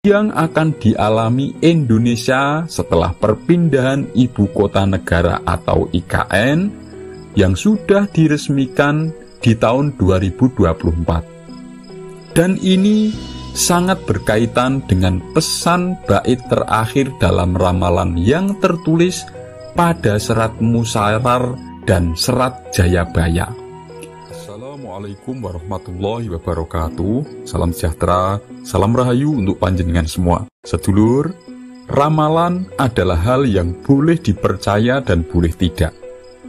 yang akan dialami Indonesia setelah perpindahan ibu kota negara atau IKN yang sudah diresmikan di tahun 2024. Dan ini sangat berkaitan dengan pesan bait terakhir dalam ramalan yang tertulis pada serat Musyarar dan serat Jayabaya. Assalamualaikum warahmatullahi wabarakatuh. Salam sejahtera, salam rahayu untuk panjenengan semua. Sedulur, ramalan adalah hal yang boleh dipercaya dan boleh tidak.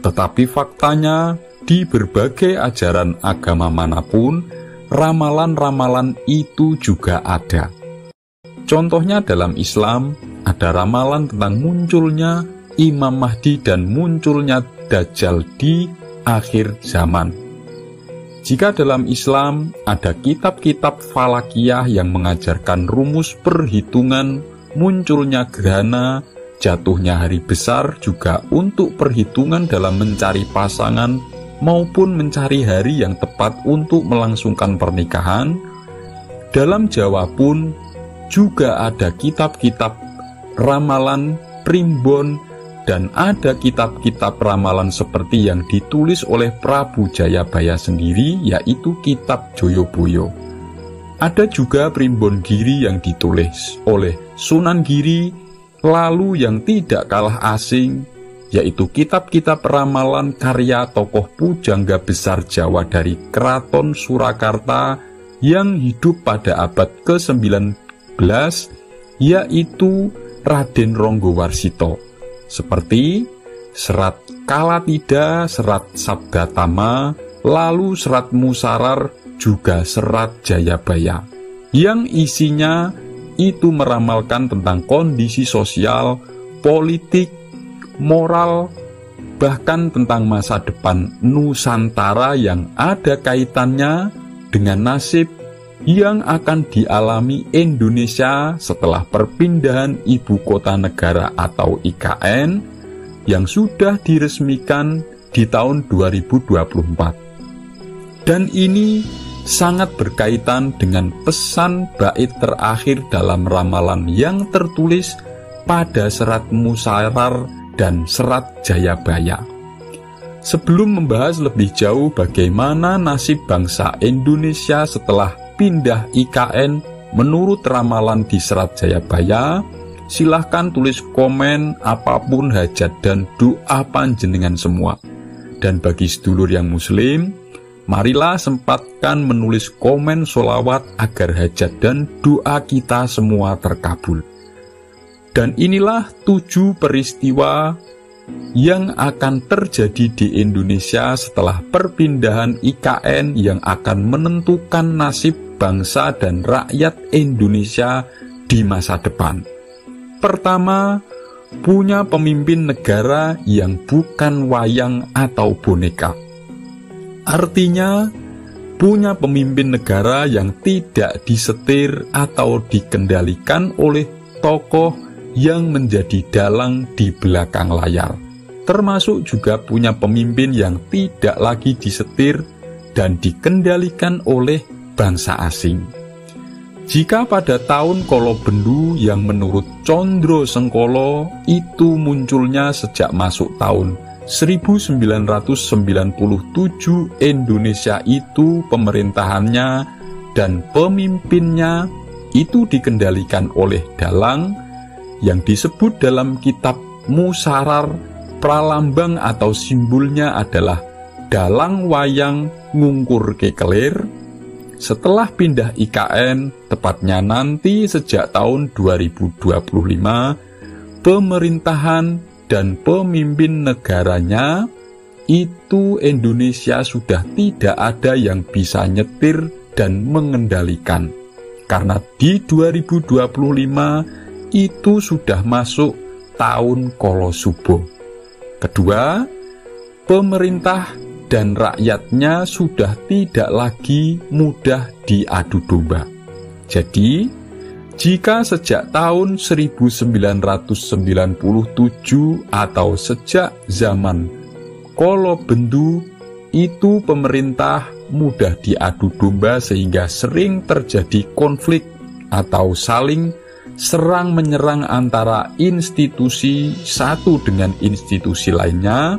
Tetapi faktanya, di berbagai ajaran agama manapun, ramalan-ramalan itu juga ada. Contohnya dalam Islam, ada ramalan tentang munculnya Imam Mahdi dan munculnya Dajjal di akhir zaman. Jika dalam Islam ada kitab-kitab falakiyah yang mengajarkan rumus perhitungan munculnya gerhana, jatuhnya hari besar juga untuk perhitungan dalam mencari pasangan maupun mencari hari yang tepat untuk melangsungkan pernikahan. Dalam Jawa pun juga ada kitab-kitab ramalan primbon dan ada kitab-kitab ramalan seperti yang ditulis oleh Prabu Jayabaya sendiri, yaitu kitab Joyoboyo. Ada juga primbon giri yang ditulis oleh Sunan Giri, lalu yang tidak kalah asing, yaitu kitab-kitab ramalan karya tokoh pujangga besar Jawa dari Keraton Surakarta yang hidup pada abad ke-19, yaitu Raden Ronggowarsito. Seperti serat Kalatida, serat Sabdatama, lalu serat Musyarar, juga serat Jayabaya, yang isinya itu meramalkan tentang kondisi sosial, politik, moral, bahkan tentang masa depan Nusantara yang ada kaitannya dengan nasib yang akan dialami Indonesia setelah perpindahan ibu kota negara atau IKN yang sudah diresmikan di tahun 2024. Dan ini sangat berkaitan dengan pesan bait terakhir dalam ramalan yang tertulis pada serat Musyarar dan serat Jayabaya. Sebelum membahas lebih jauh bagaimana nasib bangsa Indonesia setelah pindah IKN menurut ramalan di serat Jayabaya, silahkan tulis komen apapun hajat dan doa panjenengan semua. Dan bagi sedulur yang muslim, marilah sempatkan menulis komen sholawat agar hajat dan doa kita semua terkabul. Dan inilah 7 peristiwa yang akan terjadi di Indonesia setelah perpindahan IKN yang akan menentukan nasib bangsa dan rakyat Indonesia di masa depan. Pertama, punya pemimpin negara yang bukan wayang atau boneka. Artinya, punya pemimpin negara yang tidak disetir atau dikendalikan oleh tokoh yang menjadi dalang di belakang layar. Termasuk juga punya pemimpin yang tidak lagi disetir dan dikendalikan oleh bangsa asing. Jika pada tahun Kolobendu yang menurut Condro Sengkolo itu munculnya sejak masuk tahun 1997, Indonesia itu pemerintahannya dan pemimpinnya itu dikendalikan oleh dalang yang disebut dalam kitab Musyarar, pralambang atau simbolnya adalah dalang wayang ngungkur kekelir. Setelah pindah IKN, tepatnya nanti sejak tahun 2025, pemerintahan dan pemimpin negaranya itu Indonesia sudah tidak ada yang bisa nyetir dan mengendalikan. Karena di 2025 itu sudah masuk tahun Kolosubo. Kedua, pemerintah dan rakyatnya sudah tidak lagi mudah diadu domba. Jadi, jika sejak tahun 1997 atau sejak zaman Kolobendu itu pemerintah mudah diadu domba sehingga sering terjadi konflik atau saling serang menyerang antara institusi satu dengan institusi lainnya,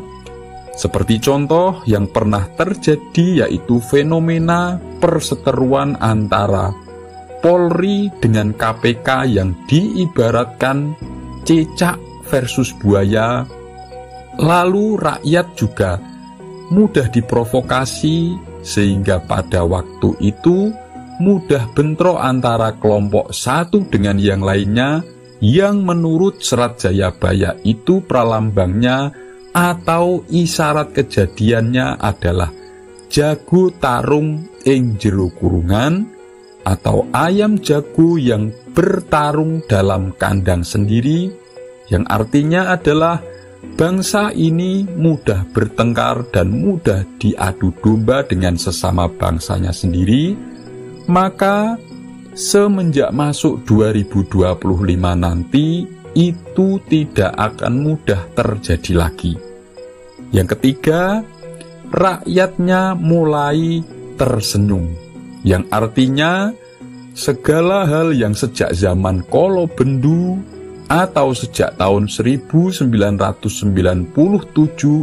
seperti contoh yang pernah terjadi yaitu fenomena perseteruan antara Polri dengan KPK yang diibaratkan cicak versus buaya. Lalu rakyat juga mudah diprovokasi sehingga pada waktu itu mudah bentrok antara kelompok satu dengan yang lainnya yang menurut Serat Jayabaya itu pralambangnya atau isyarat kejadiannya adalah jago tarung ing jero kurungan atau ayam jago yang bertarung dalam kandang sendiri, yang artinya adalah bangsa ini mudah bertengkar dan mudah diadu domba dengan sesama bangsanya sendiri. Maka semenjak masuk 2025 nanti itu tidak akan mudah terjadi lagi. Yang ketiga, rakyatnya mulai tersenyum, yang artinya segala hal yang sejak zaman Kolo Bendu atau sejak tahun 1997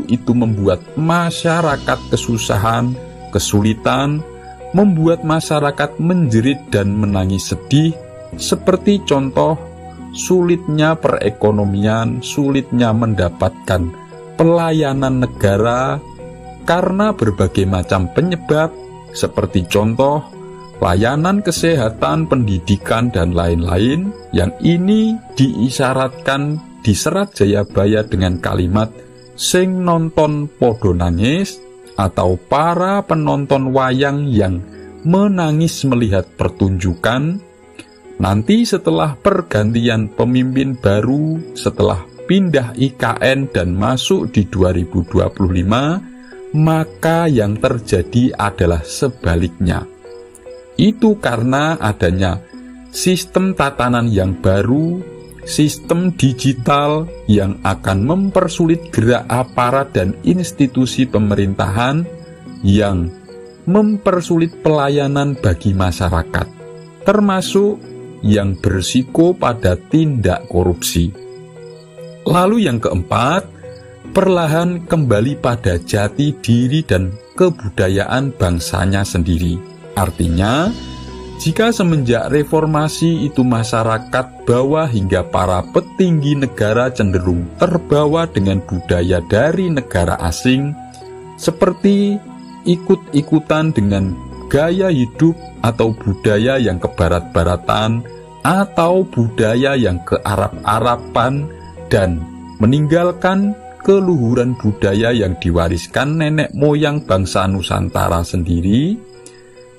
itu membuat masyarakat kesusahan, kesulitan, membuat masyarakat menjerit dan menangis sedih, seperti contoh sulitnya perekonomian, sulitnya mendapatkan pelayanan negara karena berbagai macam penyebab, seperti contoh layanan kesehatan, pendidikan, dan lain-lain, yang ini diisyaratkan di Serat Jayabaya dengan kalimat sing nonton podo nangis, atau para penonton wayang yang menangis melihat pertunjukan. Nanti setelah pergantian pemimpin baru, setelah pindah IKN dan masuk di 2025, maka yang terjadi adalah sebaliknya. Itu karena adanya sistem tatanan yang baru, sistem digital yang akan mempersulit gerak aparat dan institusi pemerintahan, yang mempersulit pelayanan bagi masyarakat, termasuk yang berisiko pada tindak korupsi. Lalu yang keempat, perlahan kembali pada jati diri dan kebudayaan bangsanya sendiri. Artinya, jika semenjak reformasi itu masyarakat bawah hingga para petinggi negara cenderung terbawa dengan budaya dari negara asing, seperti ikut-ikutan dengan gaya hidup atau budaya yang kebarat-baratan atau budaya yang kearab-araban, dan meninggalkan keluhuran budaya yang diwariskan nenek moyang bangsa Nusantara sendiri,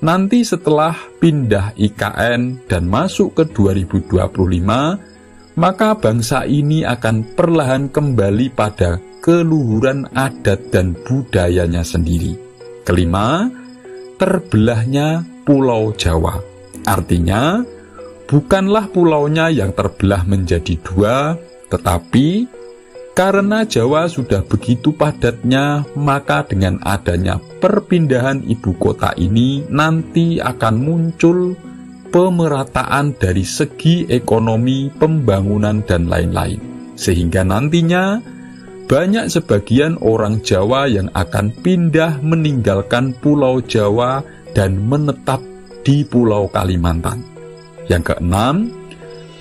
nanti setelah pindah IKN dan masuk ke 2025, maka bangsa ini akan perlahan kembali pada keluhuran adat dan budayanya sendiri. Kelima, terbelahnya Pulau Jawa. Artinya, bukanlah pulaunya yang terbelah menjadi dua, tetapi karena Jawa sudah begitu padatnya, maka dengan adanya perpindahan ibu kota ini nanti akan muncul pemerataan dari segi ekonomi, pembangunan, dan lain-lain. Sehingga nantinya banyak sebagian orang Jawa yang akan pindah meninggalkan Pulau Jawa dan menetap di Pulau Kalimantan. Yang keenam,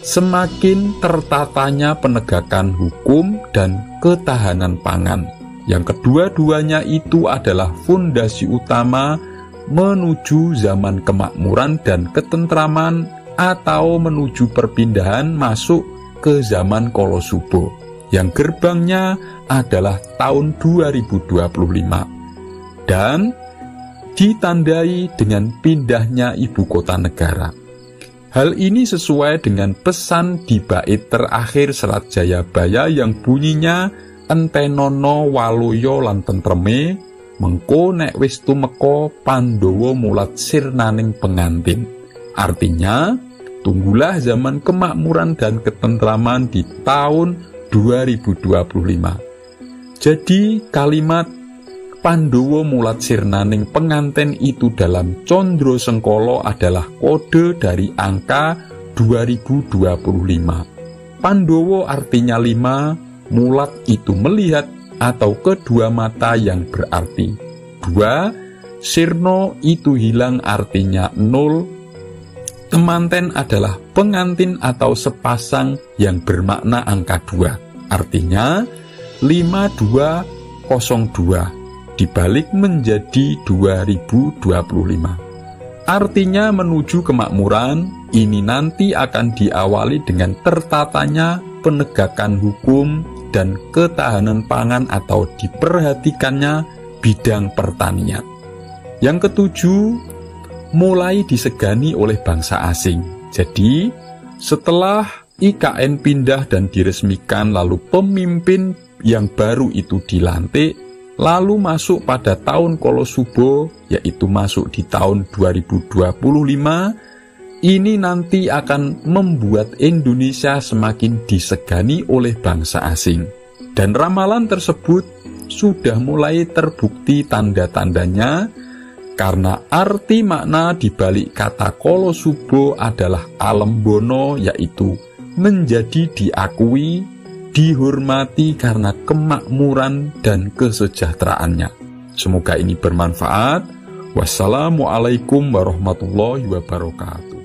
semakin tertatanya penegakan hukum dan ketahanan pangan, yang kedua-duanya itu adalah fondasi utama menuju zaman kemakmuran dan ketentraman, atau menuju perpindahan masuk ke zaman Kolosubo, yang gerbangnya adalah tahun 2025 dan ditandai dengan pindahnya ibu kota negara. Hal ini sesuai dengan pesan di bait terakhir Serat Jayabaya yang bunyinya entenono waluyo lan tentreme, mengko nek wis tumeka Pandhawa mulat sirnaning pengantin. Artinya, tunggulah zaman kemakmuran dan ketentraman di tahun 2025. Jadi kalimat Pandhawa mulat sirnaning penganten itu dalam Condro Sengkolo adalah kode dari angka 2025. Pandowo artinya 5, mulat itu melihat atau kedua mata yang berarti 2, sirno itu hilang artinya 0, temanten adalah pengantin atau sepasang yang bermakna angka 2, artinya 5202 dibalik menjadi 2025. Artinya menuju kemakmuran, ini nanti akan diawali dengan tertatanya penegakan hukum dan ketahanan pangan atau diperhatikannya bidang pertanian. Yang ketujuh, mulai disegani oleh bangsa asing. Jadi, setelah IKN pindah dan diresmikan, lalu pemimpin yang baru itu dilantik, lalu masuk pada tahun Kolosubo, yaitu masuk di tahun 2025, ini nanti akan membuat Indonesia semakin disegani oleh bangsa asing. Dan ramalan tersebut sudah mulai terbukti tanda-tandanya, karena arti makna di balik kata Kolosubo adalah alembono, yaitu menjadi diakui, dihormati karena kemakmuran dan kesejahteraannya. Semoga ini bermanfaat. Wassalamualaikum warahmatullahi wabarakatuh.